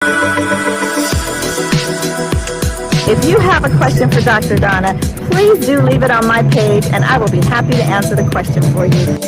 If you have a question for Dr. Donna, please do leave it on my page and I will be happy to answer the question for you.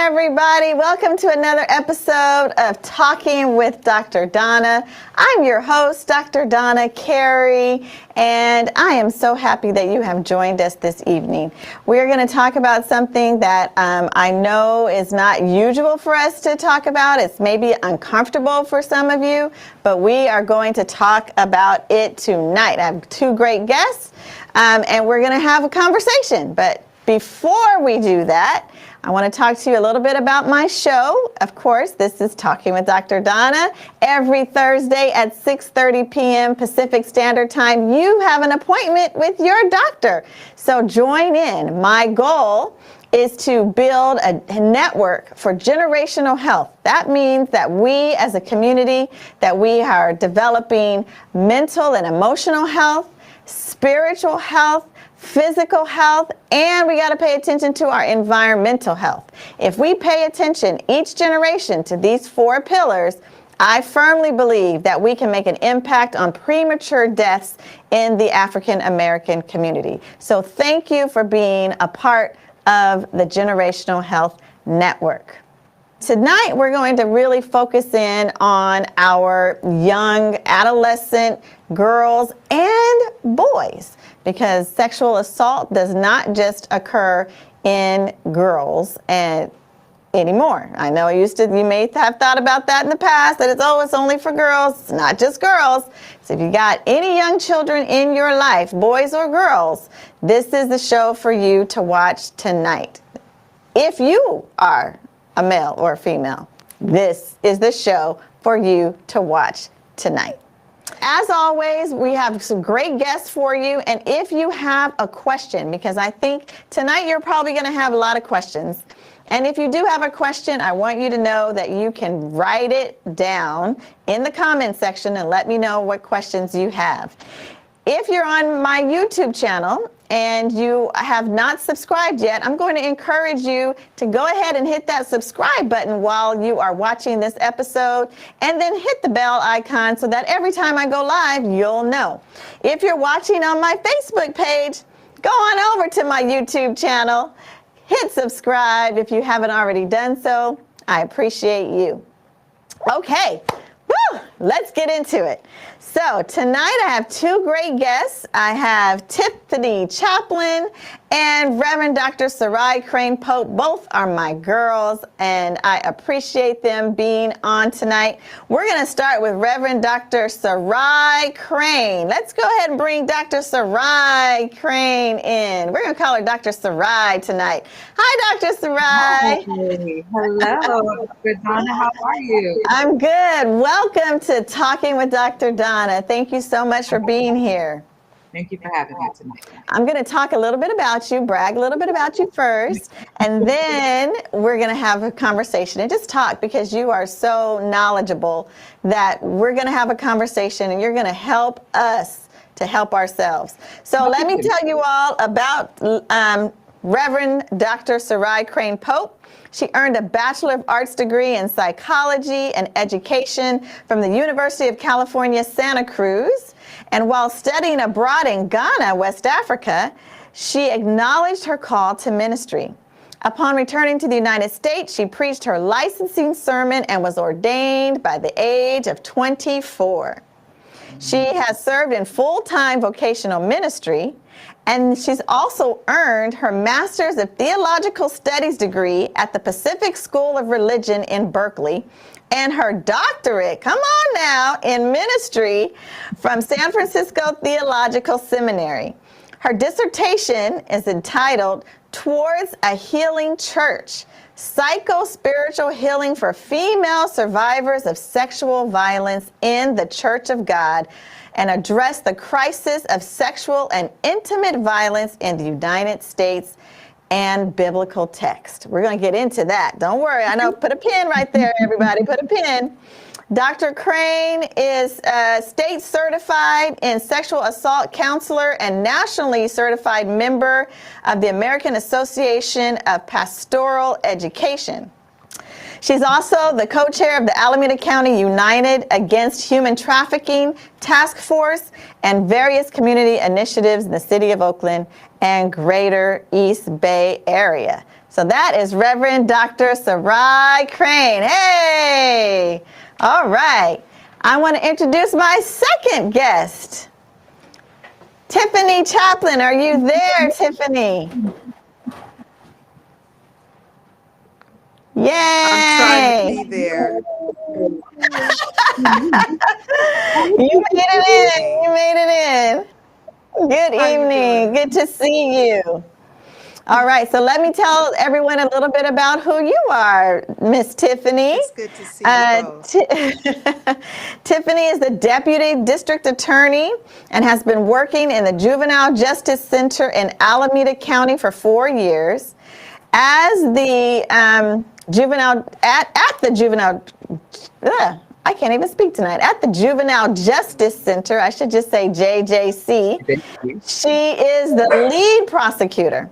Everybody, welcome to another episode of Talking with Dr. Donna. I'm your host, Dr. Donna Carey, and I am so happy that you have joined us this evening. We're going to talk about something that I know is not usual for us to talk about. It's maybe uncomfortable for some of you, but we are going to talk about it tonight. I have two great guests, and we're going to have a conversation. But before we do that, I want to talk to you a little bit about my show. Of course, this is Talking with Dr. Donna. Every Thursday at 6:30 p.m. Pacific Standard Time, you have an appointment with your doctor. So join in. My goal is to build a network for generational health. That means that we as a community, that we are developing mental and emotional health, spiritual health, physical health, and we got to pay attention to our environmental health. If we pay attention each generation to these four pillars, I firmly believe that we can make an impact on premature deaths in the African American community. So thank you for being a part of the Generational Health Network. Tonight, we're going to really focus in on our young adolescent girls and boys, because sexual assault does not just occur in girls and anymore. I know you may have thought about that in the past, that it's only for girls. It's not just girls. So if you got any young children in your life, boys or girls, this is the show for you to watch tonight. If you are a male or a female, this is the show for you to watch tonight. As always, we have some great guests for you, and if you have a question, because I think tonight you're probably going to have a lot of questions, and if you do have a question, I want you to know that you can write it down in the comment section and let me know what questions you have. If you're on my YouTube channel and you have not subscribed yet, I'm going to encourage you to go ahead and hit that subscribe button while you are watching this episode, and then hit the bell icon so that every time I go live, you'll know. If you're watching on my Facebook page, go on over to my YouTube channel, hit subscribe if you haven't already done so. I appreciate you. Okay. Woo, let's get into it. So tonight I have two great guests. I have Tiffany Chaplin and Reverend Dr. Sarai Crane Pope. Both are my girls, and I appreciate them being on tonight. We're going to start with Reverend Dr. Sarai Crane. Let's go ahead and bring Dr. Sarai Crane in. We're going to call her Dr. Sarai tonight. Hi, Dr. Sarai. Hi. Hello. Good, Donna. How are you? I'm good. Welcome to Talking with Dr. Donna. Thank you so much for being here. Thank you for having me tonight. I'm going to talk a little bit about you, brag a little bit about you first, and then we're going to have a conversation and just talk, because you are so knowledgeable that we're going to have a conversation and you're going to help us to help ourselves. So let me tell you all about Reverend Dr. Sarai Crane Pope. She earned a Bachelor of Arts degree in Psychology and Education from the University of California, Santa Cruz. And while studying abroad in Ghana, West Africa, she acknowledged her call to ministry. Upon returning to the United States, she preached her licensing sermon and was ordained by the age of 24. She has served in full-time vocational ministry, and she's also earned her Master's of Theological Studies degree at the Pacific School of Religion in Berkeley, and her doctorate, come on now, in ministry from San Francisco Theological Seminary. Her dissertation is entitled Towards a Healing Church, Psycho-Spiritual Healing for Female Survivors of Sexual Violence in the Church of God, and address the crisis of sexual and intimate violence in the United States and biblical text. We're going to get into that. Don't worry. I know. Put a pin right there, everybody. Put a pin. Dr. Crane is state certified in sexual assault counselor and nationally certified member of the American Association of Pastoral Education. She's also the co-chair of the Alameda County United Against Human Trafficking Task Force and various community initiatives in the city of Oakland and greater East Bay area. So that is Reverend Dr. Sarai Crane. Hey! All right. I want to introduce my second guest, Tiffany Chaplin. Are you there, Tiffany? Yay! I'm trying to be there. You made it in. You made it in. Good How you evening. doing? Good to see you. All right, so let me tell everyone a little bit about who you are, Miss Tiffany. It's good to see you both. Tiffany is the Deputy District Attorney and has been working in the Juvenile Justice Center in Alameda County for 4 years. As the juvenile, at the juvenile, I can't even speak tonight. At the Juvenile Justice Center, I should just say JJC, she is the lead prosecutor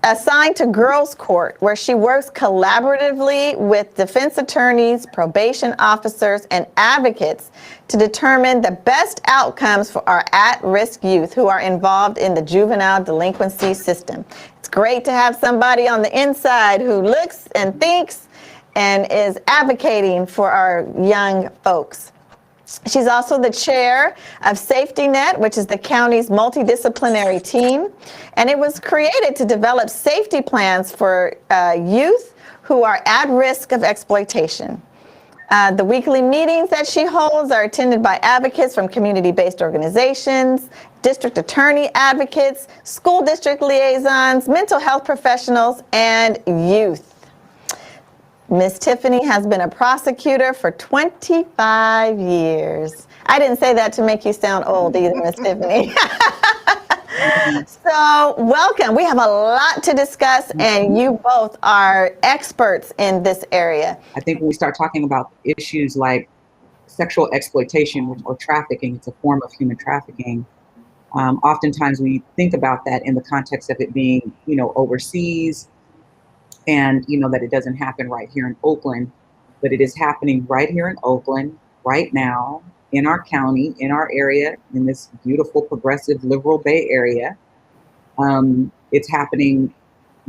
assigned to girls court, where she works collaboratively with defense attorneys, probation officers, and advocates to determine the best outcomes for our at-risk youth who are involved in the juvenile delinquency system. It's great to have somebody on the inside who looks and thinks and is advocating for our young folks. She's also the chair of Safety Net, which is the county's multidisciplinary team, and it was created to develop safety plans for youth who are at risk of exploitation. The weekly meetings that she holds are attended by advocates from community-based organizations, district attorney advocates, school district liaisons, mental health professionals, and youth. Miss Tiffany has been a prosecutor for 25 years. I didn't say that to make you sound old either, Miss Tiffany. So welcome. We have a lot to discuss, and you both are experts in this area. I think when we start talking about issues like sexual exploitation or trafficking, it's a form of human trafficking. Oftentimes we think about that in the context of it being, overseas, and that it doesn't happen right here in Oakland, but it is happening right here in Oakland, right now, in our county, in our area, in this beautiful, progressive, liberal Bay Area. It's happening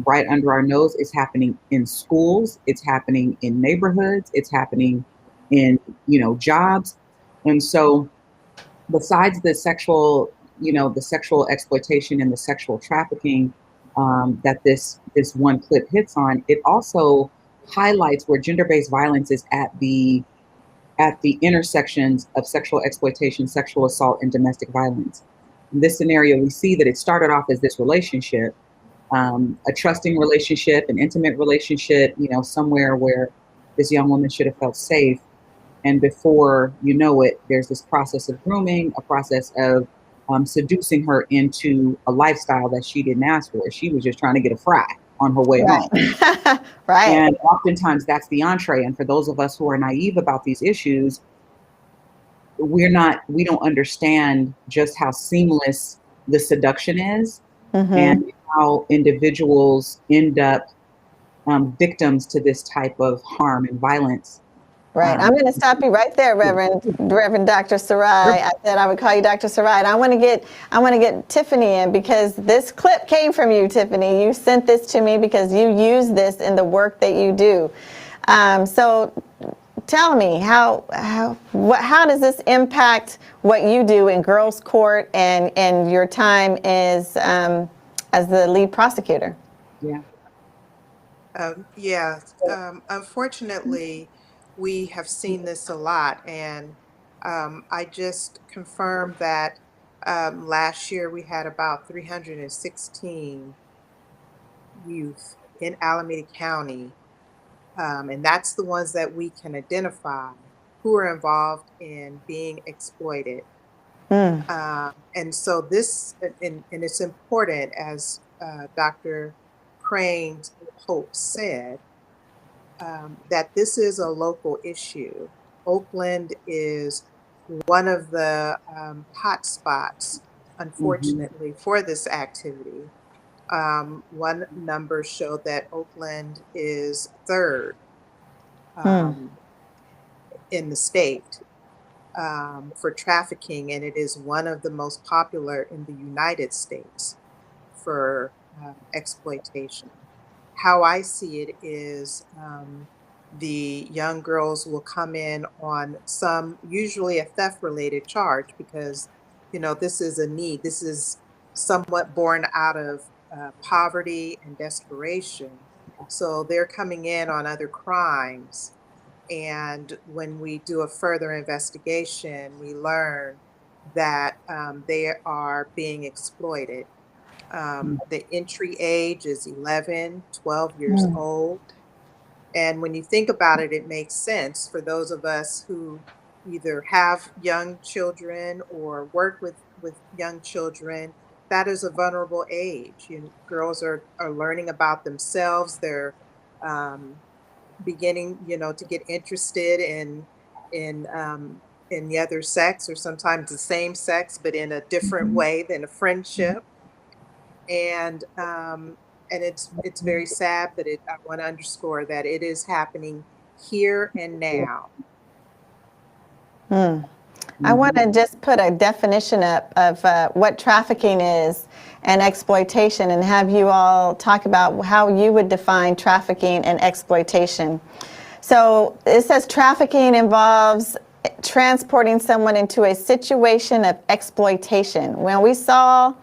right under our nose. It's happening in schools. It's happening in neighborhoods. It's happening in, jobs. And so besides the sexual exploitation and the sexual trafficking that this one clip hits on, it also highlights where gender-based violence is at the intersections of sexual exploitation, sexual assault, and domestic violence. In this scenario, we see that it started off as this relationship, a trusting relationship, an intimate relationship, somewhere where this young woman should have felt safe. And before you know it, there's this process of grooming, a process of seducing her into a lifestyle that she didn't ask for. She was just trying to get a fry on her way home. Right. And oftentimes that's the entree. And for those of us who are naive about these issues, we don't understand just how seamless the seduction is, and how individuals end up victims to this type of harm and violence. Right. I'm going to stop you right there, Reverend Dr. Sarai. I said I would call you Dr. Sarai. And I want to get Tiffany in, because this clip came from you, Tiffany. You sent this to me because you use this in the work that you do. So tell me, how does this impact what you do in girls' court and your time as the lead prosecutor? Unfortunately, we have seen this a lot, and I just confirmed that last year we had about 316 youth in Alameda County, and that's the ones that we can identify who are involved in being exploited. And so this, and it's important, as Dr. Ukraine Pope said that this is a local issue. Oakland is one of the hot spots, Mhm. unfortunately, for this activity. One number showed that Oakland is third Hmm. um, in the state for trafficking, and it is one of the most popular in the United States for exploitation. How I see it is the young girls will come in on some, usually a theft related charge, because, you know, this is a need. This is somewhat born out of poverty and desperation. So they're coming in on other crimes. And when we do a further investigation, we learn that they are being exploited. The entry age is 11, 12 years Hmm. old. And when you think about it, it makes sense for those of us who either have young children or work with young children. That is a vulnerable age. Girls are learning about themselves. They're um, beginning, you know, to get interested in in the other sex, or sometimes the same sex, but in a different Mhm. way than a friendship. And it's very sad, but I want to underscore that it is happening here and Yeah. now. Hmm. I want Mhm. to just put a definition up of what trafficking is and exploitation, and have you all talk about how you would define trafficking and exploitation. So it says trafficking involves transporting someone into a situation of exploitation. Well, we saw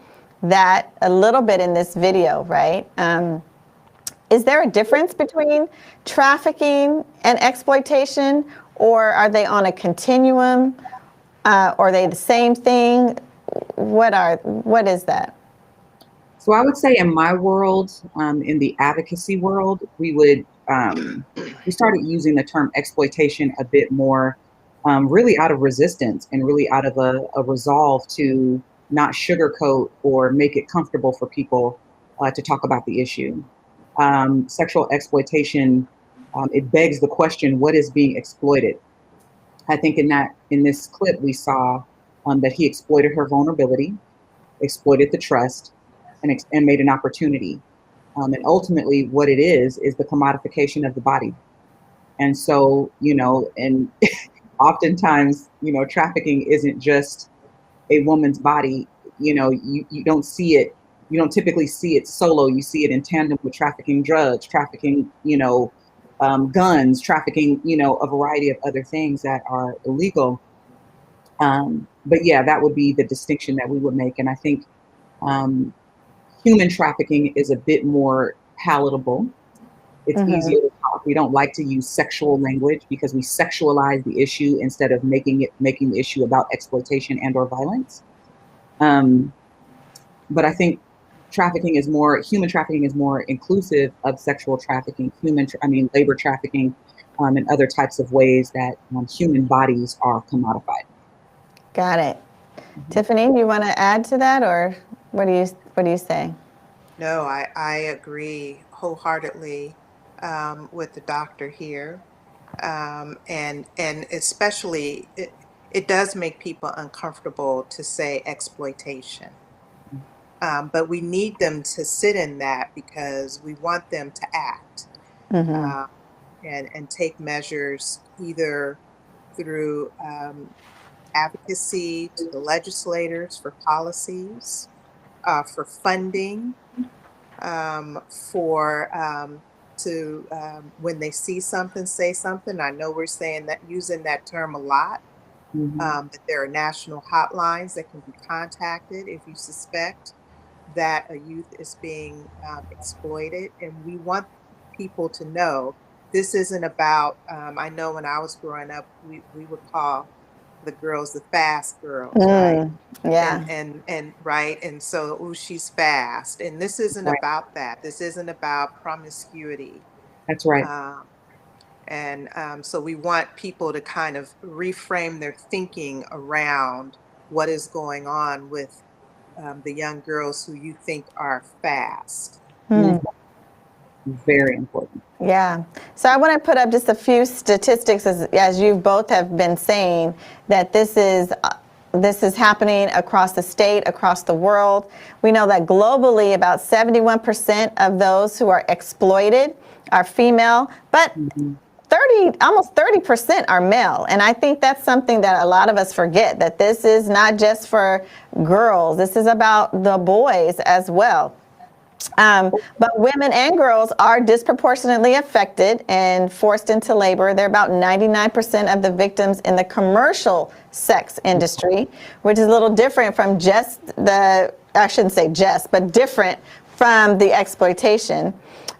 that a little bit in this video, right? Is there a difference between trafficking and exploitation, or are they on a continuum? Or are they the same thing? What is that? So I would say in my world, in the advocacy world, we started using the term exploitation a bit more, really out of resistance and really out of a resolve to not sugarcoat or make it comfortable for people to talk about the issue. Sexual exploitation, it begs the question, what is being exploited? I think in this clip we saw that he exploited her vulnerability, exploited the trust, and made an opportunity. And ultimately, what it is the commodification of the body. And so, and oftentimes, trafficking isn't just a woman's body. You don't see it. You don't typically see it solo. You see it in tandem with trafficking drugs, trafficking, guns, trafficking, a variety of other things that are illegal. But yeah, that would be the distinction that we would make. And I think um, human trafficking is a bit more palatable. It's Mm-hmm. easier to talk. We don't like to use sexual language because we sexualize the issue instead of making the issue about exploitation and or violence. Um, but I think human trafficking is more inclusive of sexual trafficking, labor trafficking, and other types of ways that human bodies are commodified. Got it. Mhm. Tiffany, do you want to add to that, or what do you say? No, I agree wholeheartedly with the doctor here. And especially it does make people uncomfortable to say exploitation. But we need them to sit in that because we want them to act Mm-hmm. uh, and take measures either through advocacy to the legislators for policies, for funding, for to when they see something, say something. I know we're saying that, using that term a lot, Mhm. but there are national hotlines that can be contacted if you suspect that a youth is being exploited. And we want people to know this isn't about, I know when I was growing up, we would call the girls the fast girls, right? Mm, And yeah. right, and so, oh, she's fast, and this isn't Right. about that. This isn't about promiscuity. That's right. Um, and so we want people to kind of reframe their thinking around what is going on with the young girls who you think are fast. Mm. Mhm. Very important. Yeah. So I want to put up just a few statistics, as you both have been saying, that this is happening across the state, across the world. We know that globally, about 71% of those who are exploited are female, but almost 30% are male. And I think that's something that a lot of us forget, that this is not just for girls. This is about the boys as well. But women and girls are disproportionately affected and forced into labor. They're about 99% of the victims in the commercial sex industry, which is a little different from I shouldn't say just, but different from the exploitation.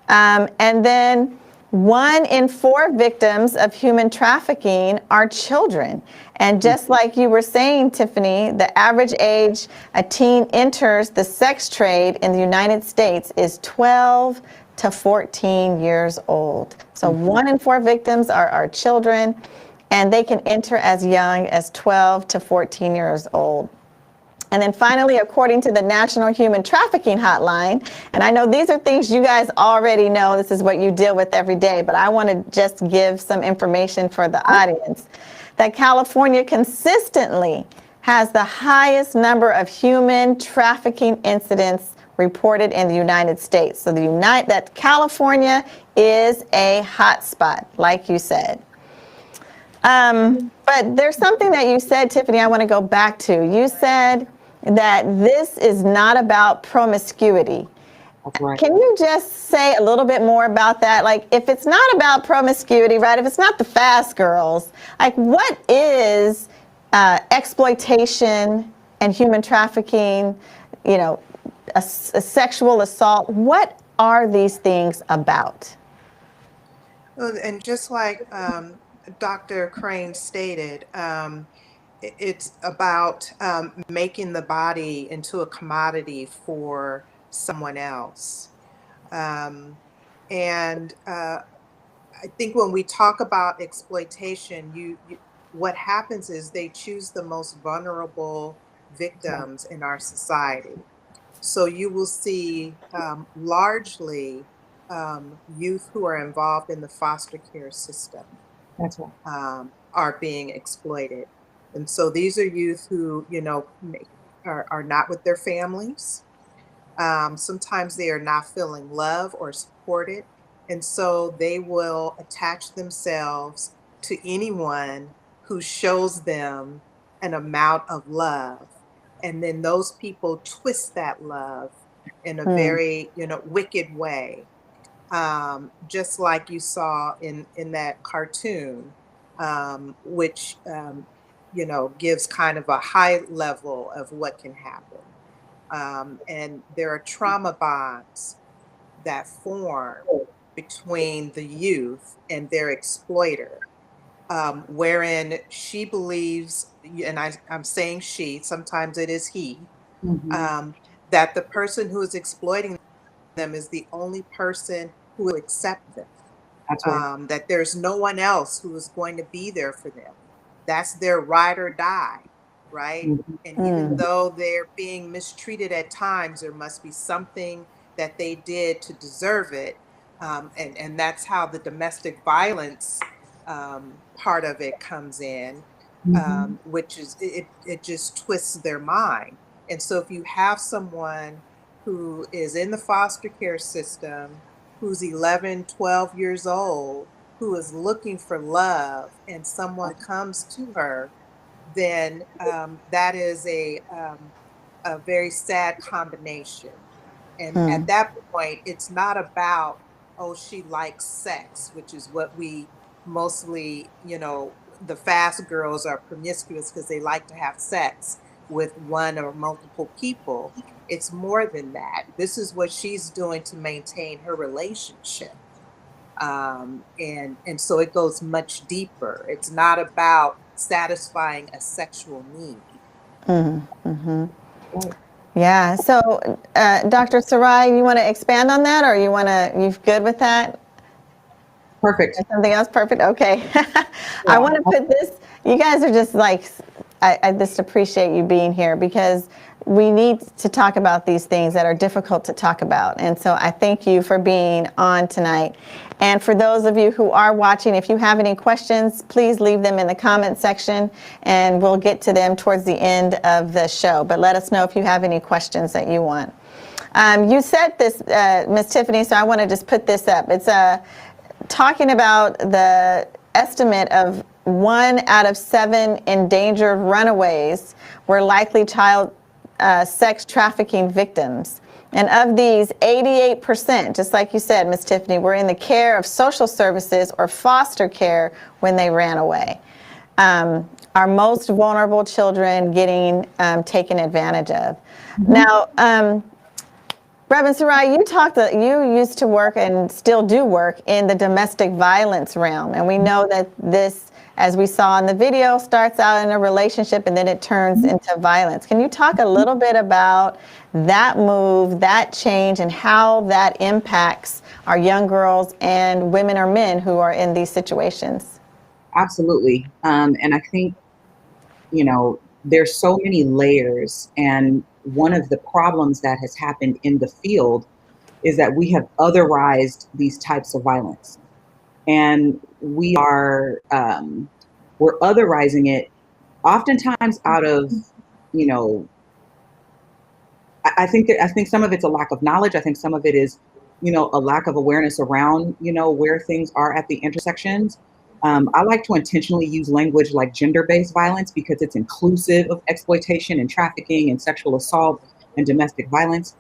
And then 1 in 4 victims of human trafficking are children. And just like you were saying, Tiffany, the average age a teen enters the sex trade in the United States is 12 to 14 years old. So 1 in 4 victims are children, and they can enter as young as 12 to 14 years old. And then finally, according to the National Human Trafficking Hotline, and I know these are things you guys already know, this is what you deal with every day, but I want to just give some information for the audience, that California consistently has the highest number of human trafficking incidents reported in the United States. So that California is a hot spot, like you said. But there's something that you said, Tiffany, I want to go back to. You said that this is not about promiscuity. That's right. Can you just say a little bit more about that? Like, if it's not about promiscuity, right? If it's not the fast girls, like, what is exploitation and human trafficking, a sexual assault? What are these things about? Well, and just like Dr. Crane stated, it's about making the body into a commodity for someone else. And I think when we talk about exploitation, what happens is they choose the most vulnerable victims in our society. So you will see largely youth who are involved in the foster care system. That's right. Are being exploited. And so these are youth who, are not with their families. Sometimes they are not feeling love or supported. And so they will attach themselves to anyone who shows them an amount of love. And then those people twist that love in a very, wicked way. Just like you saw in that cartoon, which, gives kind of a high level of what can happen. And there are trauma bonds that form between the youth and their exploiter, wherein she believes, and I'm saying she, sometimes it is he, that the person who is exploiting them is the only person who will accept them. That's right. That there's no one else who is going to be there for them. That's their ride or die, right? And even though they're being mistreated at times, there must be something that they did to deserve it. And that's how the domestic violence part of it comes in, which is, it just twists their mind. And so if you have someone who is in the foster care system, who's 11, 12 years old, who is looking for love, and someone comes to her, then that is a very sad combination. And at that point, it's not about, oh, she likes sex, which is what we mostly, the fast girls are promiscuous because they like to have sex with one or multiple people. It's more than that. This is what she's doing to maintain her relationship. And so it goes much deeper. It's not about satisfying a sexual need. Yeah. So, Dr. Sarai, you want to expand on that, or you good with that? Perfect. Something else? Perfect. Okay. I want to put this, you guys are just like I just appreciate you being here, because we need to talk about these things that are difficult to talk about. And so I thank you for being on tonight. And for those of you who are watching, if you have any questions, please leave them in the comment section and we'll get to them towards the end of the show. But let us know if you have any questions that you want. You said this, Ms. Tiffany, so I want to just put this up. It's talking about the estimate of 1 out of 7 endangered runaways were likely child sex trafficking victims. And of these, 88%, just like you said, Ms. Tiffany, were in the care of social services or foster care when they ran away. Our most vulnerable children getting taken advantage of. Mm-hmm. Now, Reverend Sarai, you used to work and still do work in the domestic violence realm. And we know that this, as we saw in the video, starts out in a relationship and then it turns into violence. Can you talk a little bit about that move, that change, and how that impacts our young girls and women or men who are in these situations? Absolutely. And I think, there's so many layers, and one of the problems that has happened in the field is that we have otherized these types of violence, and we're otherizing it oftentimes out of, I think some of it's a lack of knowledge. I think some of it is, a lack of awareness around, where things are at the intersections. I like to intentionally use language like gender-based violence because it's inclusive of exploitation and trafficking and sexual assault and domestic violence.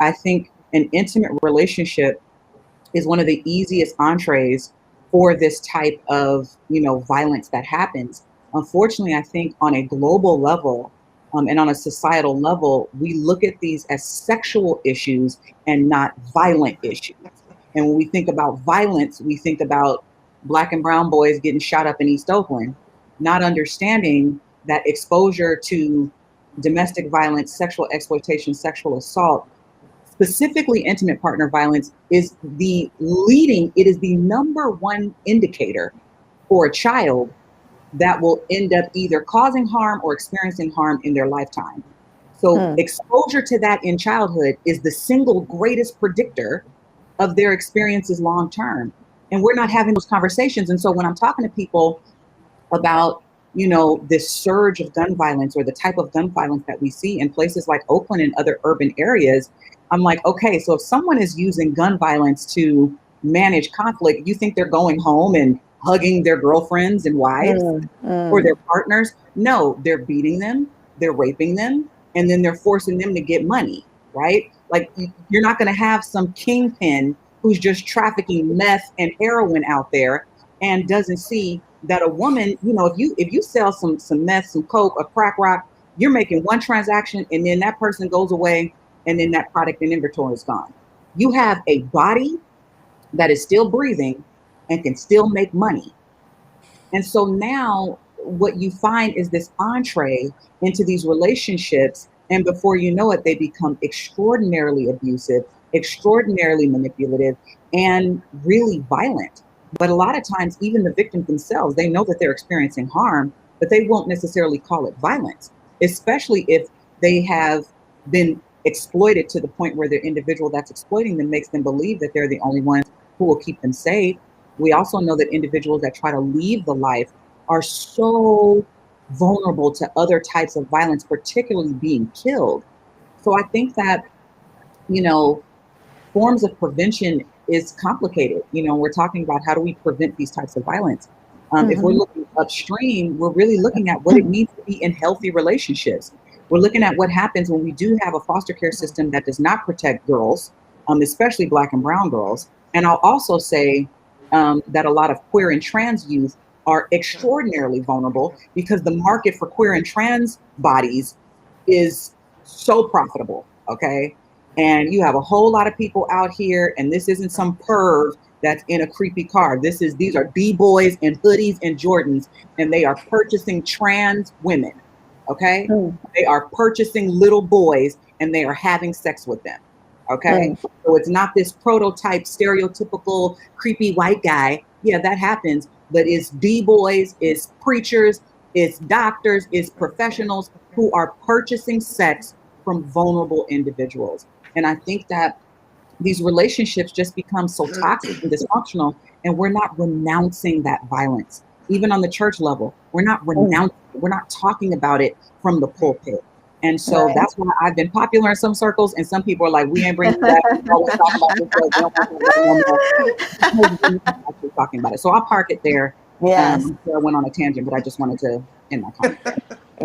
I think an intimate relationship is one of the easiest entrees for this type of, violence that happens. Unfortunately, I think on a global level and on a societal level, we look at these as sexual issues and not violent issues. And when we think about violence, we think about Black and brown boys getting shot up in East Oakland, not understanding that exposure to domestic violence, sexual exploitation, sexual assault, specifically intimate partner violence, is the number one indicator for a child that will end up either causing harm or experiencing harm in their lifetime. So exposure to that in childhood is the single greatest predictor of their experiences long term. And we're not having those conversations. And so when I'm talking to people about, this surge of gun violence or the type of gun violence that we see in places like Oakland and other urban areas, I'm like, okay, so if someone is using gun violence to manage conflict, you think they're going home and hugging their girlfriends and wives or their partners? No, they're beating them, they're raping them, and then they're forcing them to get money, right? Like, you're not going to have some kingpin who's just trafficking meth and heroin out there and doesn't see that a woman, if you sell some meth, some coke, a crack rock, you're making one transaction and then that person goes away and then that product and inventory is gone. You have a body that is still breathing and can still make money. And so now what you find is this entree into these relationships, and before you know it, they become extraordinarily abusive, extraordinarily manipulative, and really violent. But a lot of times, even the victims themselves, they know that they're experiencing harm, but they won't necessarily call it violence, especially if they have been exploited to the point where the individual that's exploiting them makes them believe that they're the only ones who will keep them safe. We also know that individuals that try to leave the life are so vulnerable to other types of violence, particularly being killed. So I think that, forms of prevention is complicated. We're talking about how do we prevent these types of violence. If we're looking upstream, we're really looking at what it means to be in healthy relationships. We're looking at what happens when we do have a foster care system that does not protect girls, especially Black and brown girls. And I'll also say that a lot of queer and trans youth are extraordinarily vulnerable because the market for queer and trans bodies is so profitable, okay? And you have a whole lot of people out here, and this isn't some perv that's in a creepy car. These are B-boys in hoodies and Jordans, and they are purchasing trans women, okay? They are purchasing little boys, and they are having sex with them, okay? So it's not this prototype, stereotypical, creepy white guy. Yeah, that happens, but it's B-boys, it's preachers, it's doctors, it's professionals who are purchasing sex from vulnerable individuals. And I think that these relationships just become so toxic and dysfunctional, and we're not renouncing that violence. Even on the church level, we're not renouncing it. We're not talking about it from the pulpit. And so Right. that's why I've been popular in some circles, and some people are like, we ain't bringing that. We always talk about this, but we don't talk about it no more. Because we're not actually talking about it. So I'll park it there. Yes. I'm sure I went on a tangent, but I just wanted to end my comment there.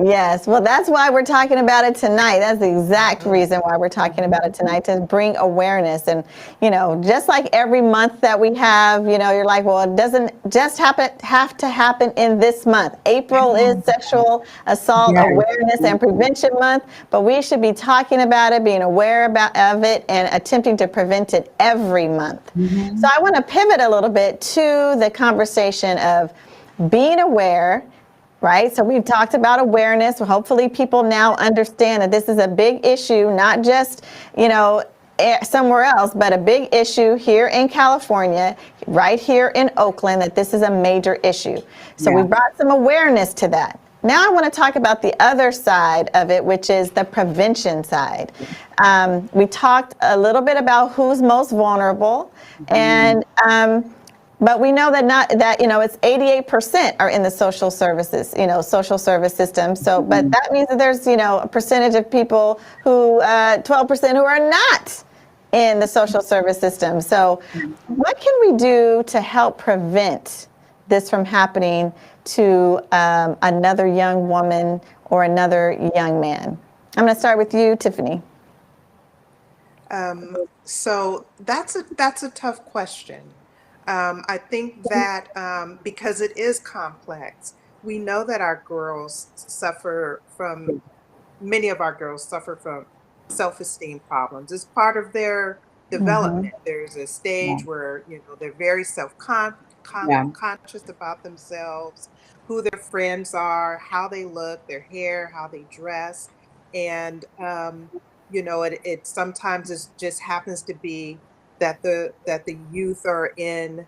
Yes, well, that's why we're talking about it tonight. That's the exact reason why we're talking about it tonight, to bring awareness. And, just like every month that we have, you're like, well, it doesn't just have to happen in this month. April is Sexual Assault Yes. Awareness and Prevention Month, but we should be talking about it, being aware of it, and attempting to prevent it every month. So I want to pivot a little bit to the conversation of being aware. Right. So we've talked about awareness. Hopefully people now understand that this is a big issue, not just, somewhere else, but a big issue here in California, right here in Oakland, that this is a major issue. So we brought some awareness to that. Now I want to talk about the other side of it, which is the prevention side. We talked a little bit about who's most vulnerable, and but we know that it's 88% are in the social services, social service system. So, but that means that there's, a percentage of people who, 12% who are not in the social service system. So what can we do to help prevent this from happening to another young woman or another young man? I'm going to start with you, Tiffany. So that's a tough question. I think that because it is complex, we know that many of our girls suffer from self-esteem problems. It's part of their development. There's a stage where, they're very conscious about themselves, who their friends are, how they look, their hair, how they dress. And, it sometimes just happens to be that the youth are in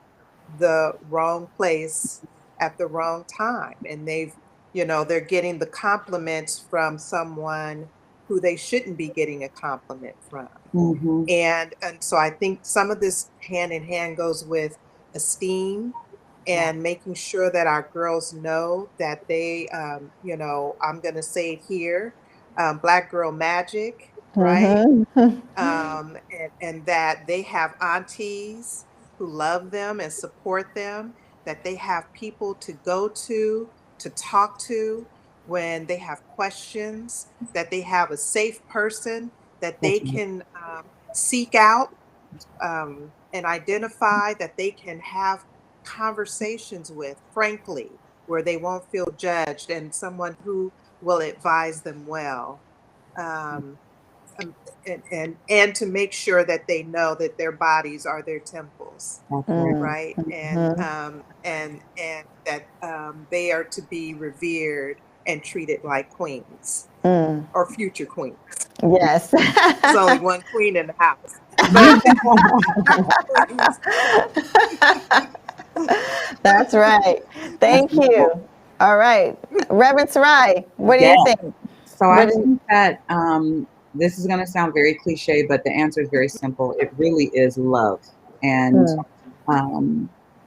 the wrong place at the wrong time, and they're getting the compliments from someone who they shouldn't be getting a compliment from. And so I think some of this hand in hand goes with esteem and making sure that our girls know that they, I'm going to say it here, Black girl magic, right? And that they have aunties who love them and support them, that they have people to go to talk to when they have questions, that they have a safe person that they can seek out and identify, that they can have conversations with, frankly, where they won't feel judged, and someone who will advise them well. Um, and to make sure that they know that their bodies are their temples, right? And that they are to be revered and treated like queens or future queens. Yes. There's only one queen in the house. That's right. Thank you. All right. Reverend Sarai, what do you think? So I think that this is going to sound very cliche, but the answer is very simple. It really is love, and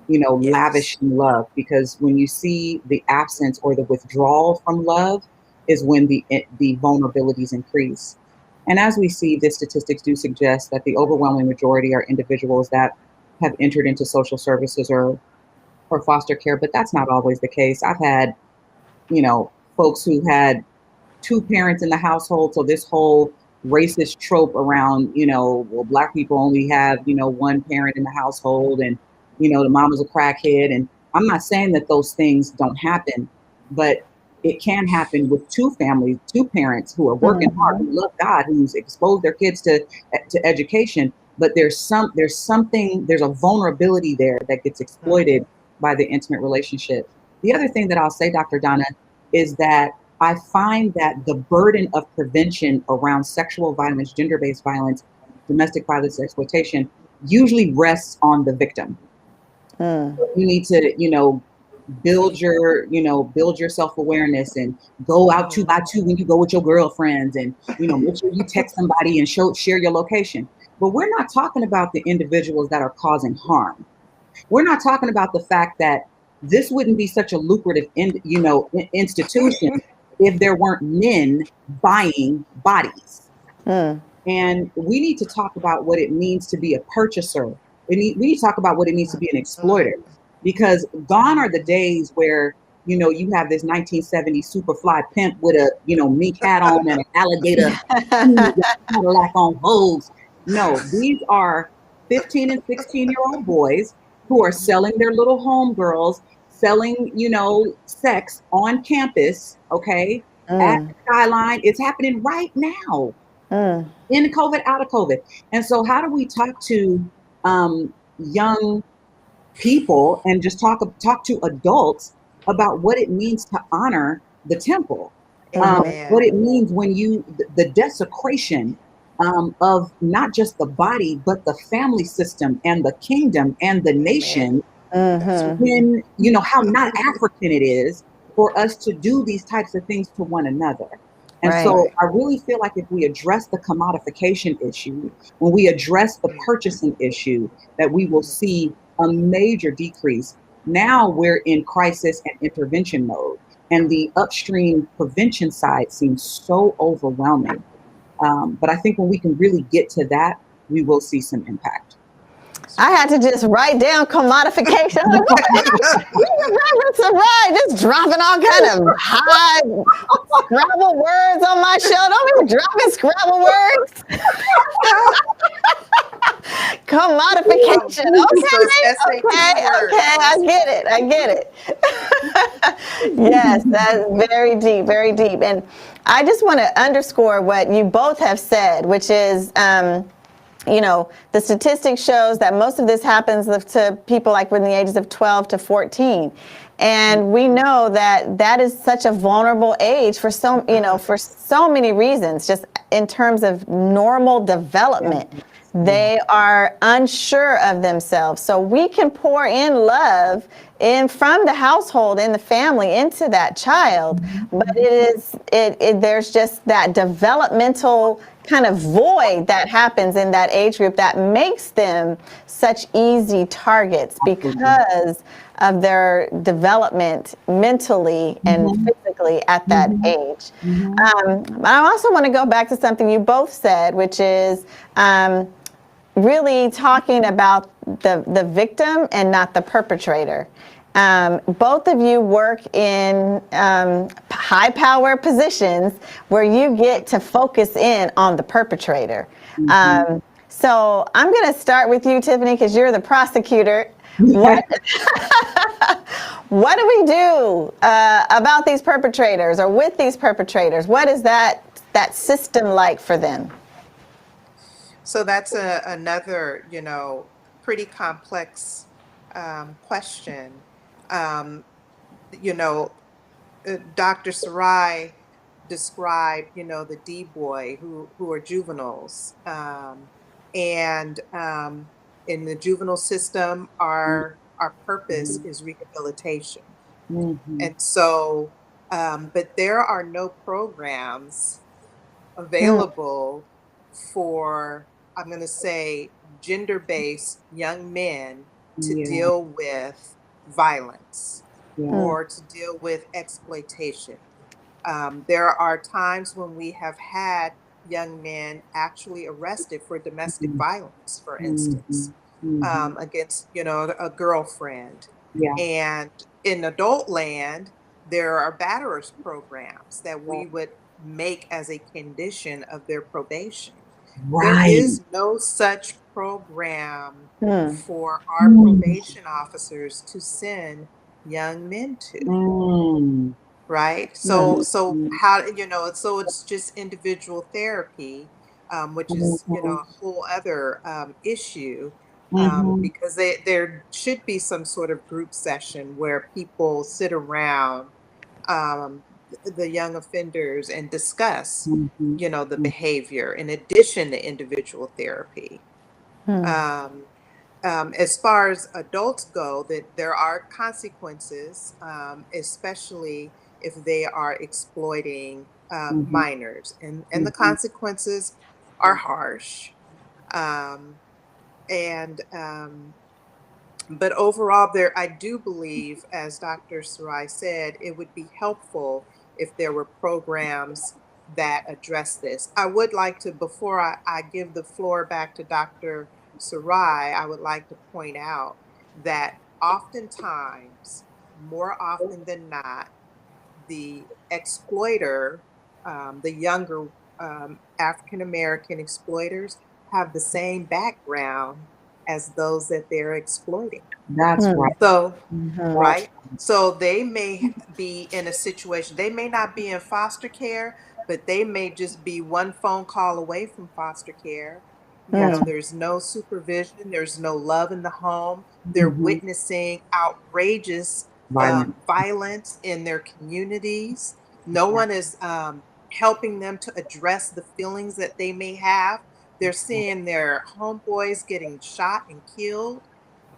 lavishing love, because when you see the absence or the withdrawal from love is when the vulnerabilities increase. And as we see, the statistics do suggest that the overwhelming majority are individuals that have entered into social services or foster care, but that's not always the case. I've had, folks who had two parents in the household. So this whole racist trope around, well, Black people only have, one parent in the household, and, the mom was a crackhead. And I'm not saying that those things don't happen, but it can happen with two families, two parents who are working hard, who love God, who's exposed their kids to education. But there's a vulnerability there that gets exploited by the intimate relationship. The other thing that I'll say, Dr. Donna, is that I find that the burden of prevention around sexual violence, gender-based violence, domestic violence, exploitation usually rests on the victim. You need to, build your, build your self-awareness and go out 2 by 2 when you go with your girlfriends, and, make sure you text somebody and share your location. But we're not talking about the individuals that are causing harm. We're not talking about the fact that this wouldn't be such a lucrative, institution if there weren't men buying bodies. Mm. And we need to talk about what it means to be a purchaser. We need to talk about what it means to be an exploiter, because gone are the days where, you have this 1970s Superfly pimp with a, mink hat on and an alligator Cadillac on Vogue. No, these are 15 and 16-year-old boys who are selling their little homegirls, selling, sex on campus, okay, at Mm. Skyline. It's happening right now. Mm. In COVID, out of COVID. And so how do we talk to young people and just talk to adults about what it means to honor the temple? Amen. What it means when the desecration of not just the body, but the family system and the kingdom and the nation. Mhm. When, how not African it is for us to do these types of things to one another. And Right. so I really feel like if we address the commodification issue, when we address the purchasing issue, that we will see a major decrease. Now we're in crisis and intervention mode, and the upstream prevention side seems so overwhelming. But I think when we can really get to that, we will see some impact. I had to just write down commodification. I'm like, what the heck? Right, just dropping all kind of high Scrabble words on my show. Don't be dropping Scrabble words. Commodification. Okay, I get it. Yes, that's very deep, very deep. And I just want to underscore what you both have said, which is, the statistics shows that most of this happens to people like within the ages of 12 to 14. And we know that that is such a vulnerable age for for so many reasons, just in terms of normal development. They are unsure of themselves. So we can pour in love from the household, in the family, into that child. But there's just that developmental kind of void that happens in that age group that makes them such easy targets because of their development mentally and physically at that age. I also want to go back to something you both said, which is really talking about the victim and not the perpetrator. Both of you work in high power positions where you get to focus in on the perpetrator. So I'm going to start with you, Tiffany, because you're the prosecutor. What do we do about these perpetrators or with these perpetrators? What is that system like for them? So that's another, pretty complex question. Dr. Sarai described, the D boy who are juveniles, and in the juvenile system, our purpose is rehabilitation, and so, but there are no programs available for, I'm going to say, gender-based young men to deal with violence or to deal with exploitation. There are times when we have had young men actually arrested for domestic violence, for instance, against, a girlfriend. And in adult land, there are batterers programs that we would make as a condition of their probation. There is no such program for our probation officers to send young men to. Right. So how, so it's just individual therapy, which is, a whole other issue, because there should be some sort of group session where people sit around the young offenders and discuss, the behavior in addition to individual therapy. as far as adults go, that there are consequences, especially if they are exploiting Mhm. minors, and the Mhm. consequences are harsh. Um, and But overall, there I do believe, as Dr. Sarai said, it would be helpful if there were programs that address this. I would like to, before I give the floor back to Dr. Sarai, I would like to point out that oftentimes, more often than not, the exploiter, the younger African American exploiters, have the same background as those that they're exploiting. That's Hmm. right. So, Mhm. That's right? So they may be in a situation, they may not be in foster care, but they may just be one phone call away from foster care. You that's know, Mm. there's no supervision, there's no love in the home. They're mhm. witnessing outrageous Violent. violence in their communities. No one is helping them to address the feelings that they may have. They're seeing their homeboys getting shot and killed,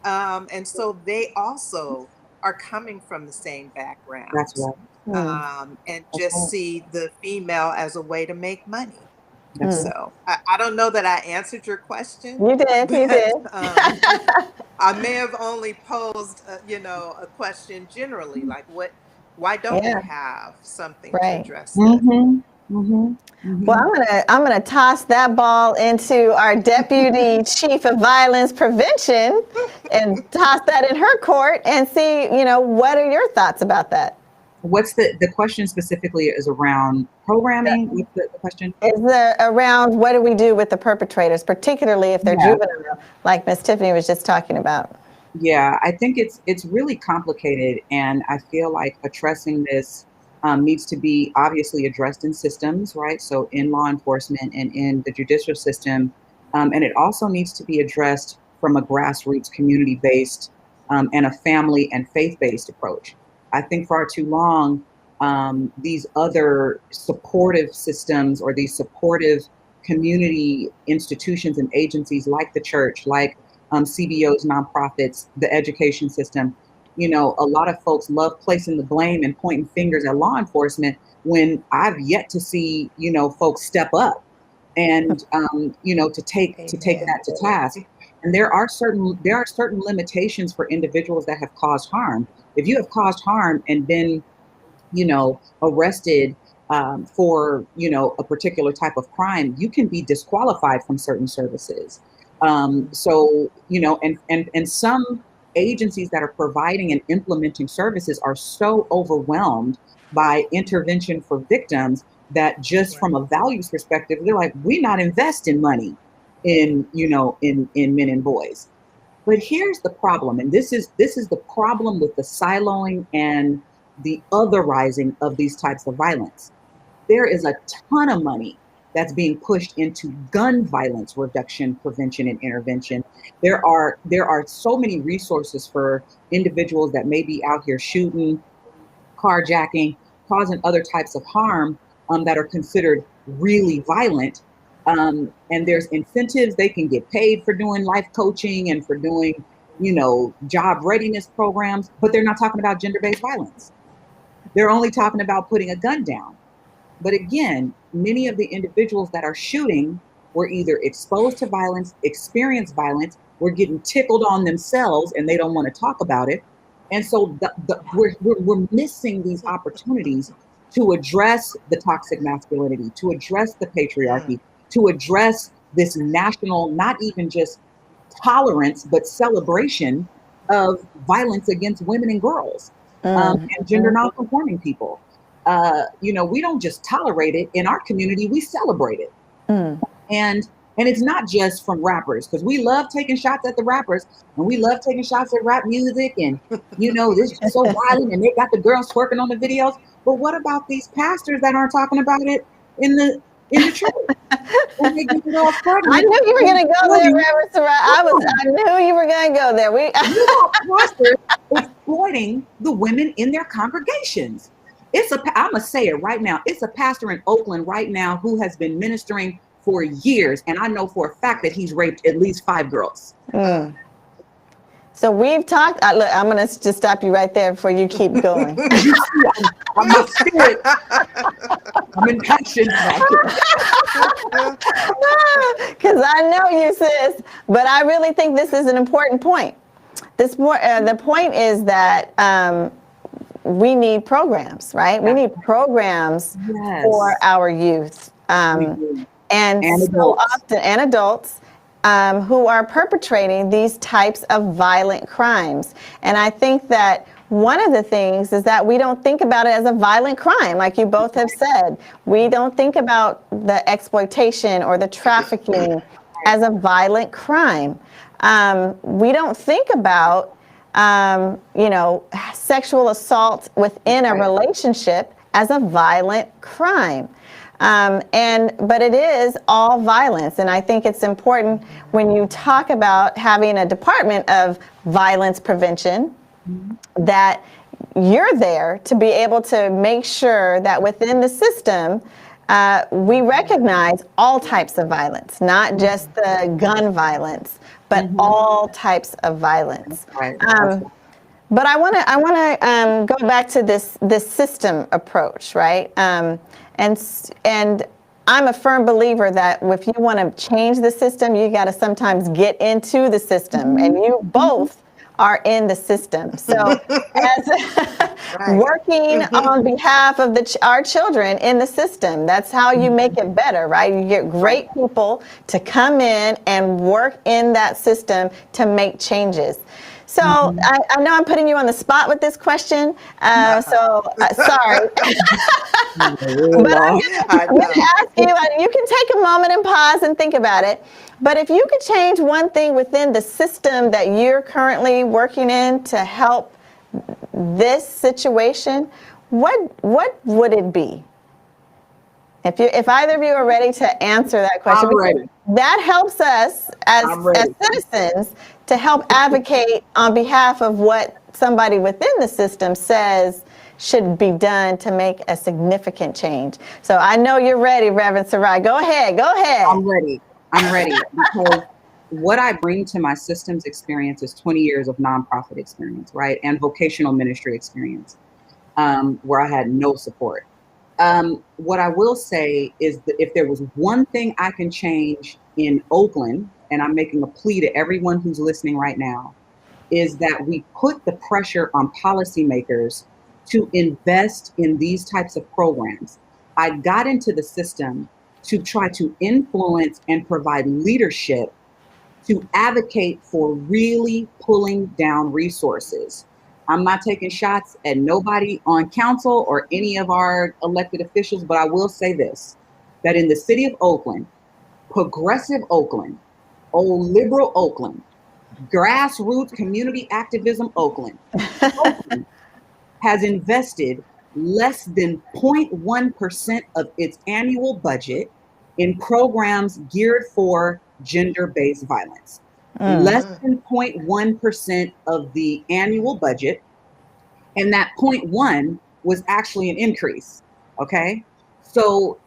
and so they also are coming from the same That's backgrounds, right. Mm. and That's just right. see the female as a way to make money. That's Mm. right. So I don't know that I answered your question, You did. You but did. I may have only posed, a question generally, like why don't we Yeah. have something to Right. address this? Mhm. Mhm. Well, Mhm. I'm gonna toss that ball into our deputy chief of violence prevention, and toss that in her court and see, what are your thoughts about that? What's the question specifically is around programming? What's the question? Is there around what do we do with the perpetrators, particularly if they're Yeah. juvenile, like Miss Tiffany was just talking about? Yeah, I think it's really complicated, and I feel like addressing this needs to be obviously addressed in systems, right? So in law enforcement and in the judicial system, and it also needs to be addressed from a grassroots, community-based, and a family and faith-based approach. I think far too long these other supportive systems or these supportive community institutions and agencies like the church, like CBOs, nonprofits, the education system. You know, a lot of folks love placing the blame and pointing fingers at law enforcement when I've yet to see, folks step up and to take Amen. that to task. And there are certain limitations for individuals that have caused harm. If you have caused harm and been, arrested for, a particular type of crime, you can be disqualified from certain services. So, and some agencies that are providing and implementing services are so overwhelmed by intervention for victims that just Right. from a values perspective, they're like, we're not investing money in men and boys. But here's the problem, and this is the problem with the siloing and the otherizing of these types of violence. There is a ton of money that's being pushed into gun violence reduction, prevention, and intervention. There are so many resources for individuals that may be out here shooting, carjacking, causing other types of harm that are considered really violent. And there's incentives. They can get paid for doing life coaching and for doing, job readiness programs, but they're not talking about gender based violence. They're only talking about putting a gun down. But again, many of the individuals that are shooting were either exposed to violence, experienced violence, were getting tickled on themselves and they don't want to talk about it. And so we're missing these opportunities to address the toxic masculinity, to address the Mm. patriarchy, to address this national, not even just tolerance, but celebration of violence against women and girls Mm. and gender nonconforming people. We don't just tolerate it in our community; we celebrate it. Mm. And and it's not just from rappers because we love taking shots at the rappers and we love taking shots at rap music and this is just so violent and they got the girls twerking on the videos. But what about these pastors that aren't talking about it in the church when they get girls I pregnant knew you were and going to go there, exploiting? Reverend Sarah. Come on, I knew you were going to go there. you got pastors exploiting the women in their congregations. I'm gonna say it right now. It's a pastor in Oakland right now who has been ministering for years, and I know for a fact that he's raped at least 5 girls. Uh, Mm. So we've talked, look, I'm going to just stop you right there before you keep going. I'm not spirit. I'm in passion. Because I know you, sis, but I really think this is an important point. The point is that we need programs, right? We need programs for our youth and so often, and adults who are perpetrating these types of violent crimes. And I think that one of the things is that we don't think about it as a violent crime, like you both have said. We don't think about the exploitation or the trafficking as a violent crime. We don't think about, sexual assault within a relationship as a violent crime. But it is all violence. And I think it's important when you talk about having a department of violence prevention that you're there to be able to make sure that within the system, we recognize all types of violence, not just the gun violence, but all types of violence. But I want to go back to this system approach, right? And I'm a firm believer that if you want to change the system, you got to sometimes get into the system, and you both are in the system. So as working on behalf of our children in the system, that's how you make it better, right? You get great people to come in and work in that system to make changes. So I know I'm putting you on the spot with this question, so sorry. But I'm going to ask you, you can take a moment and pause and think about it. But if you could change one thing within the system that you're currently working in to help this situation, what would it be? If either of you are ready to answer that question, I'm ready. That helps us as citizens to help advocate on behalf of what somebody within the system says should be done to make a significant change. So I know you're ready, Reverend Sarai. Go ahead. I'm ready because what I bring to my systems experience is 20 years of nonprofit experience, right? And vocational ministry experience, where I had no support. What I will say is that if there was one thing I can change in Oakland, and I'm making a plea to everyone who's listening right now, is that we put the pressure on policymakers to invest in these types of programs. I got into the system to try to influence and provide leadership to advocate for really pulling down resources. I'm not taking shots at nobody on council or any of our elected officials, but I will say this, that in the city of Oakland, progressive Oakland, old liberal Oakland, grassroots community activism Oakland has invested less than 0.1% of its annual budget in programs geared for gender-based violence. Less than 0.1% of the annual budget. And that 0.1 was actually an increase. Okay. So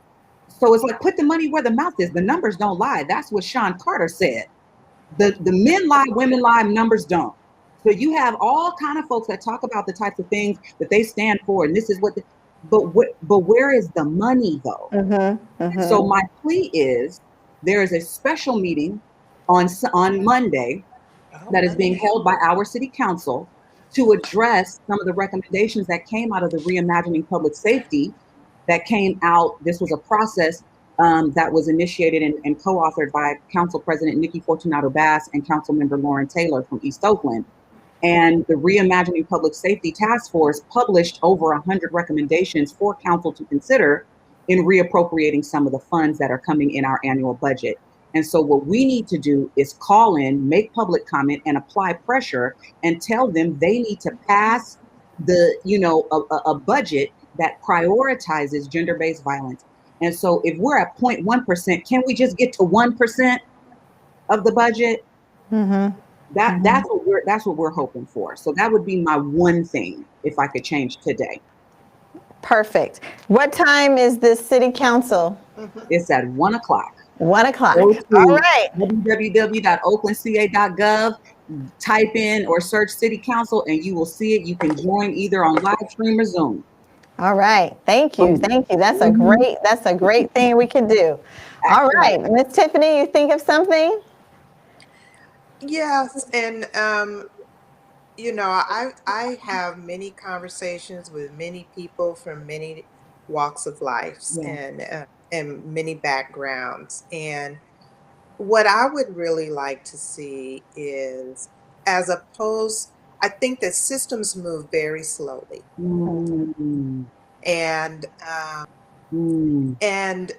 it's like, put the money where the mouth is. The numbers don't lie. That's what Sean Carter said. The men lie, women lie, numbers don't. So you have all kind of folks that talk about the types of things that they stand for. And this is but where is the money though? So my plea is, there is a special meeting on Monday that is being held by our city council to address some of the recommendations that came out of the Reimagining Public Safety that came out. This was a process that was initiated and co-authored by Council President Nikki Fortunato Bass and Council Member Lauren Taylor from East Oakland. And the Reimagining Public Safety Task Force published over 100 recommendations for council to consider in reappropriating some of the funds that are coming in our annual budget. And so what we need to do is call in, make public comment, and apply pressure and tell them they need to pass a budget that prioritizes gender-based violence. And so if we're at 0.1%, can we just get to 1% of the budget? That's what we're hoping for. So that would be my one thing if I could change today. Perfect. What time is this city council? It's at 1 o'clock. 1 o'clock. Go to All right. www.oaklandca.gov type in or search City Council and you will see it. You can join either on live stream or Zoom. All right. Thank you. Thank you. That's a great thing we can do. All right. Miss Tiffany, you think of something? Yes, and I have many conversations with many people from many walks of life Yeah. and many backgrounds. And what I would really like to see is, as opposed, I think that systems move very slowly, Mm. and Mm. and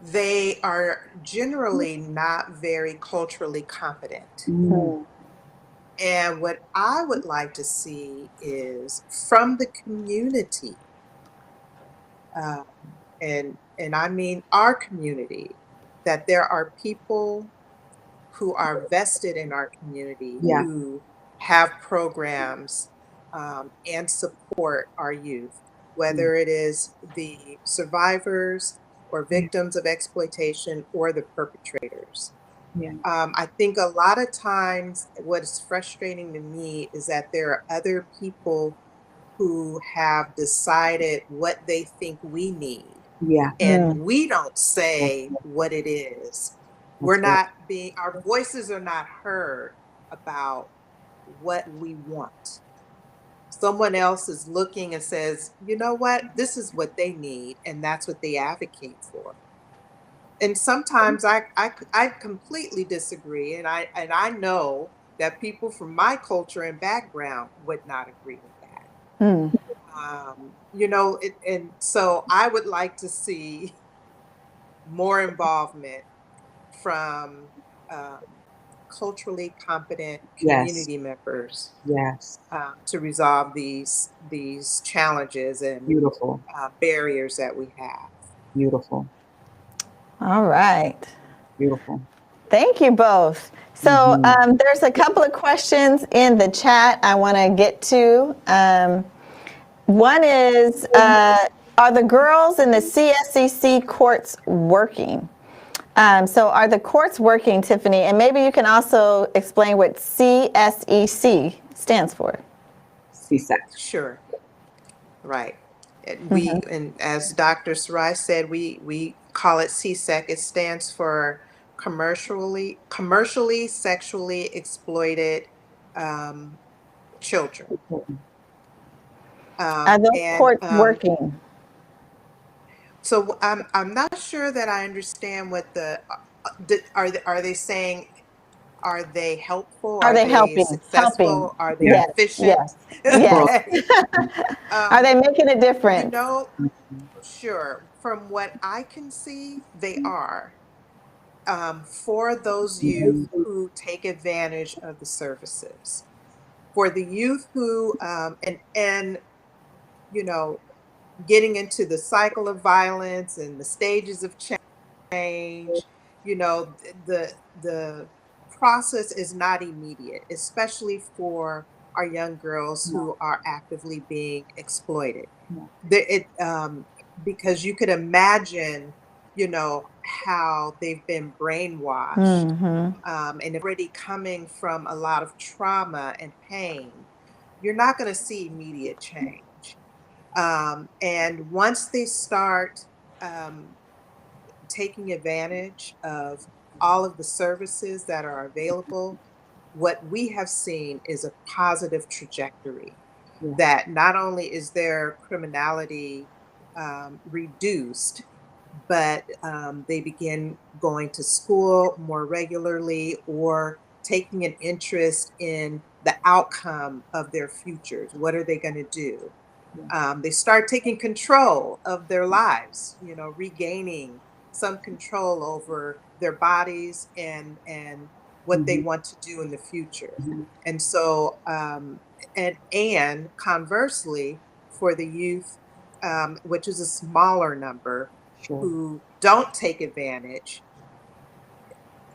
they are generally not very culturally competent. Mm. And what I would like to see is from the community, uh, and I mean our community, that there are people who are vested in our community Yeah. who have programs and support our youth, whether it is the survivors or victims of exploitation or the perpetrators. Yeah. I think a lot of times what is frustrating to me is that there are other people who have decided what they think we need, Yeah. and Mm. we don't That's, say what it is. that's Our voices are not heard about what we want. Someone else is looking and says, you know what, this is what they need, and that's what they advocate for. And sometimes I completely disagree, and I know that people from my culture and background would not agree with that. Mm. And so I would like to see more involvement from um, culturally competent yes. community members Yes. to resolve these challenges and Beautiful. barriers that we have. Beautiful. All right. Beautiful. Thank you both. So there's a couple of questions in the chat I want to get to. One is, are the girls in the CSCC courts working? So are the courts working, Tiffany? And maybe you can also explain what CSEC stands for. CSEC. Sure, right. And as Dr. Sarai said, we call it CSEC. It stands for commercially sexually exploited um, children. Are those And courts working? so I'm not sure that I understand what are they saying, are they helpful? Are Are they they helping? Helping. successful? Are they Yeah. Yes, efficient? yes, yes. Okay. Are they Um, making a you difference? know, sure. From what I can see, they are. For those youth who take advantage of the services, for the youth who and you know, getting into the cycle of violence and the stages of change, the process is not immediate, especially for our young girls No. who are actively being exploited. No. Because you could imagine, how they've been brainwashed, Mm-hmm. and already coming from a lot of trauma and pain. You're not going to see immediate change. And once they start um, taking advantage of all of the services that are available, what we have seen is a positive trajectory, Yeah. that not only is their criminality reduced, but they begin going to school more regularly or taking an interest in the outcome of their futures. What are they going to do? They start taking control of their lives, regaining some control over their bodies and what they Mhm. want to do in the future. Mhm. And so, and conversely, for the youth, which is a smaller number, Sure. who don't take advantage,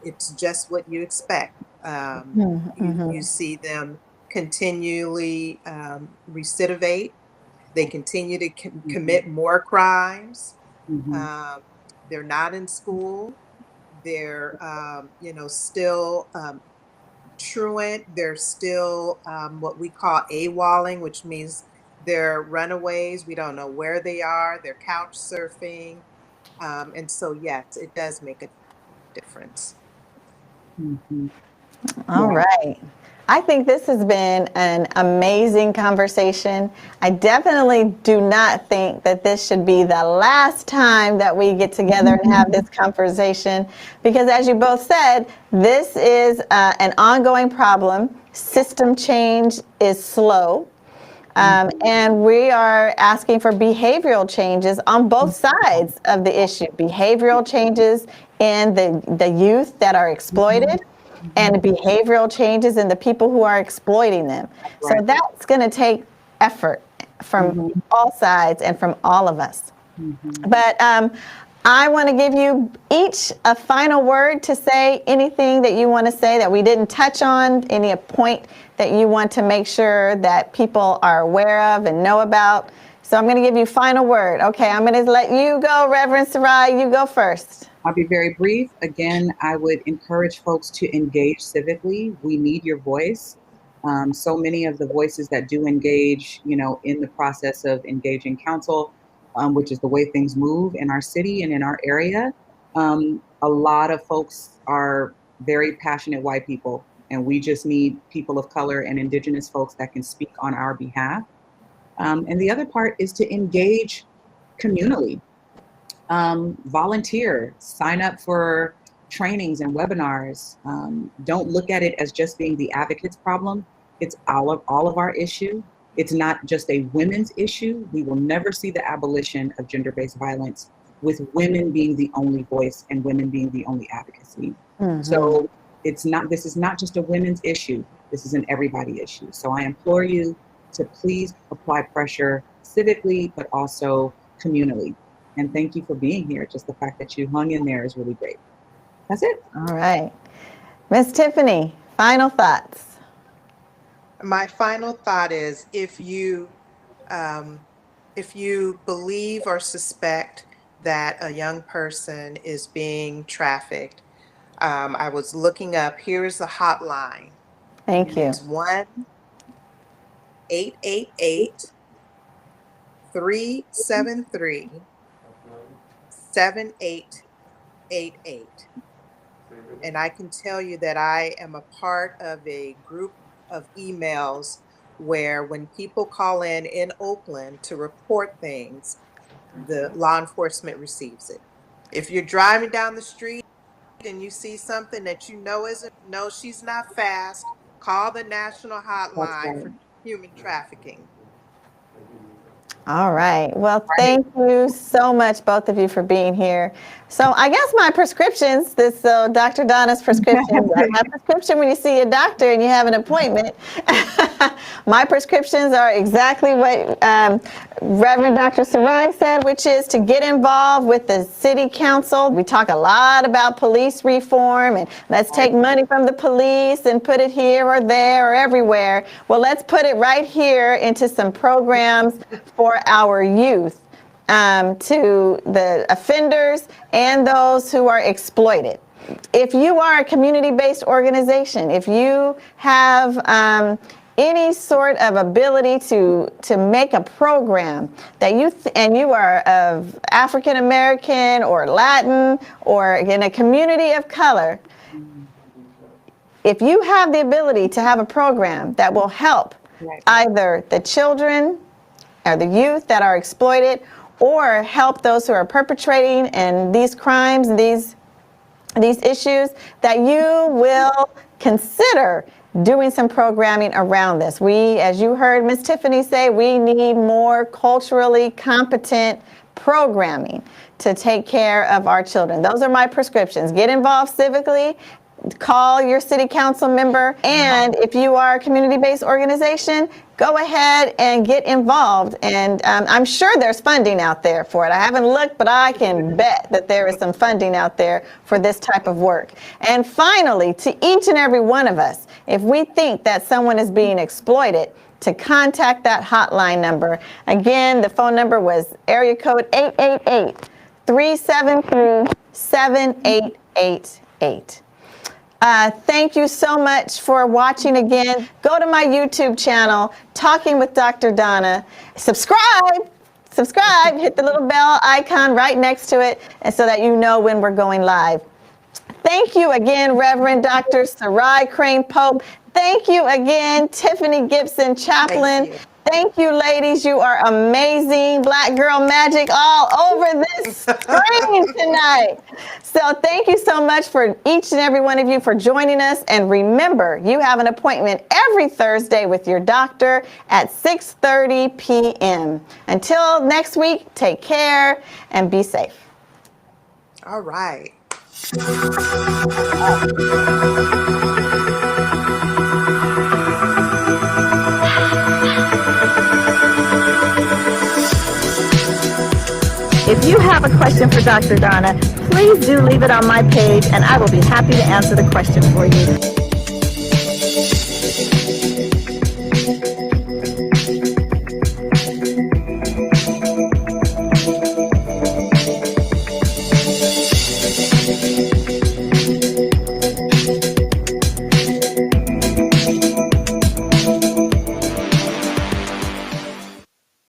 it's just what you expect. You Mm-hmm. see them continually recidivate. They continue to Mhm. commit more crimes. Mhm. Um, they're not in school. They're, still truant. They're still what we call AWOLing, which means they're runaways. We don't know where they are. They're couch surfing. And so, yes, it does make a difference. Mhm. All Yeah. right. I think this has been an amazing conversation. I definitely do not think that this should be the last time that we get together and have this conversation because, as you both said, this is an ongoing problem. System change is slow. And we are asking for behavioral changes on both sides of the issue. Behavioral changes in the youth that are exploited and behavioral changes in the people who are exploiting them. So Right. that's going to take effort from all sides and from all of us. But I want to give you each a final word to say anything that you want to say that we didn't touch on, any point that you want to make sure that people are aware of and know about. So I'm going to give you final word. Okay, I'm going to let you go, Reverend Sarai. You go first. I'll be very brief. Again, I would encourage folks to engage civically. We need your voice. So many of the voices that do engage, in the process of engaging council, which is the way things move in our city and in our area, a lot of folks are very passionate white people, and we just need people of color and indigenous folks that can speak on our behalf. And the other part is to engage communally. Volunteer, sign up for trainings and webinars. Don't look at it as just being the advocate's problem. It's all of our issue. It's not just a women's issue. We will never see the abolition of gender-based violence with women being the only voice and women being the only advocacy. So this is not just a women's issue. This is an everybody issue. So I implore you to please apply pressure civically, but also communally. And thank you for being here. Just the fact that you hung in there is really great. That's it. All right. Miss Tiffany, final thoughts. My final thought is if you believe or suspect that a young person is being trafficked, I was looking up, here's the hotline. Thank you. It's 1-888-373-7888. And I can tell you that I am a part of a group of emails where when people call in Oakland to report things, the law enforcement receives it. If you're driving down the street and you see something that she's not fast, call the national That's hotline right. for human trafficking. All right. Well, thank you so much, both of you, for being here. So I guess my prescriptions, Dr. Donna's prescription, my prescription when you see a doctor and you have an appointment, my prescriptions are exactly what Reverend Dr. Sarai said, which is to get involved with the city council. We talk a lot about police reform and let's take money from the police and put it here or there or everywhere. Well, let's put it right here into some programs for our youth, to the offenders and those who are exploited. If you are a community-based organization, if you have any sort of ability to make a program that you are of African American or Latin or in a community of color, if you have the ability to have a program that will help either the children or the youth that are exploited or help those who are perpetrating and these crimes and these issues, that you will consider doing some programming around this. We, as you heard Ms. Tiffany say, we need more culturally competent programming to take care of our children. Those are my prescriptions. Get involved civically. Call your city council member, and if you are a community-based organization, go ahead and get involved. And I'm sure there's funding out there for it. I haven't looked, but I can bet that there is some funding out there for this type of work. And finally, to each and every one of us, if we think that someone is being exploited, to contact that hotline number. Again, the phone number was area code 888-373-7888. Thank you so much for watching again. Go to my YouTube channel, Talking with Dr. Donna. Subscribe, hit the little bell icon right next to it, and so that you know when we're going live. Thank you again, Reverend Dr. Sarai Crane Pope. Thank you again, Tiffany Gibson Chaplin. Thank you, ladies. You are amazing. Black girl magic all over this screen tonight. So thank you so much for each and every one of you for joining us. And remember, you have an appointment every Thursday with your doctor at 6:30 p.m. Until next week, take care and be safe. All right. If you have a question for Dr. Donna, please do leave it on my page and I will be happy to answer the question for you.